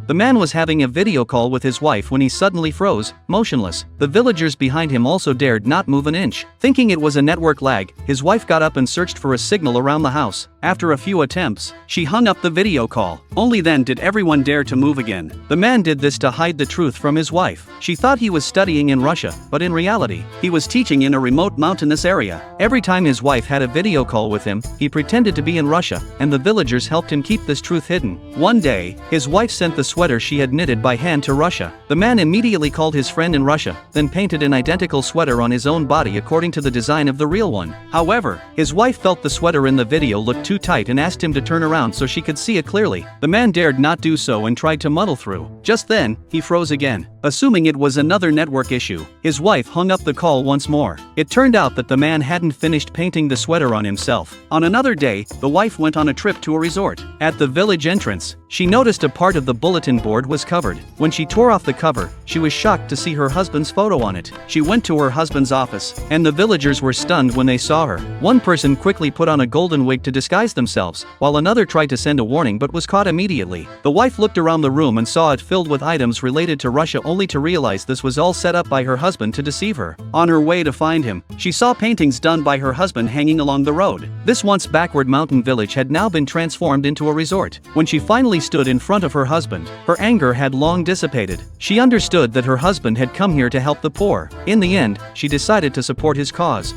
The man was having a video call with his wife when he suddenly froze, motionless. The villagers behind him also dared not move an inch. Thinking it was a network lag, his wife got up and searched for a signal around the house. After a few attempts, she hung up the video call. Only then did everyone dare to move again. The man did this to hide the truth from his wife. She thought he was studying in Russia, but in reality, he was teaching in a remote mountainous area. Every time his wife had a video call with him, he pretended to be in Russia, and the villagers helped him keep this truth hidden. One day, his wife sent the sweater she had knitted by hand to Russia. The man immediately called his friend in Russia, then painted an identical sweater on his own body according to the design of the real one. However, his wife felt the sweater in the video looked too tight and asked him to turn around so she could see it clearly. The man dared not do so and tried to muddle through. Just then, he froze again. Assuming it was another network issue, his wife hung up the call once more. It turned out that the man hadn't finished painting the sweater on himself. On another day, the wife went on a trip to a resort. At the village entrance, she noticed a part of the bulletin board was covered. When she tore off the cover, she was shocked to see her husband's photo on it. She went to her husband's office, and the villagers were stunned when they saw her. One person quickly put on a golden wig to disguise themselves, while another tried to send a warning but was caught immediately. The wife looked around the room and saw it filled with items related to Russia, only to realize this was all set up by her husband to deceive her. On her way to find him, she saw paintings done by her husband hanging along the road. This once backward mountain village had now been transformed into a resort. When she finally stood in front of her husband, her anger had long dissipated. She understood that her husband had come here to help the poor. In the end, she decided to support his cause.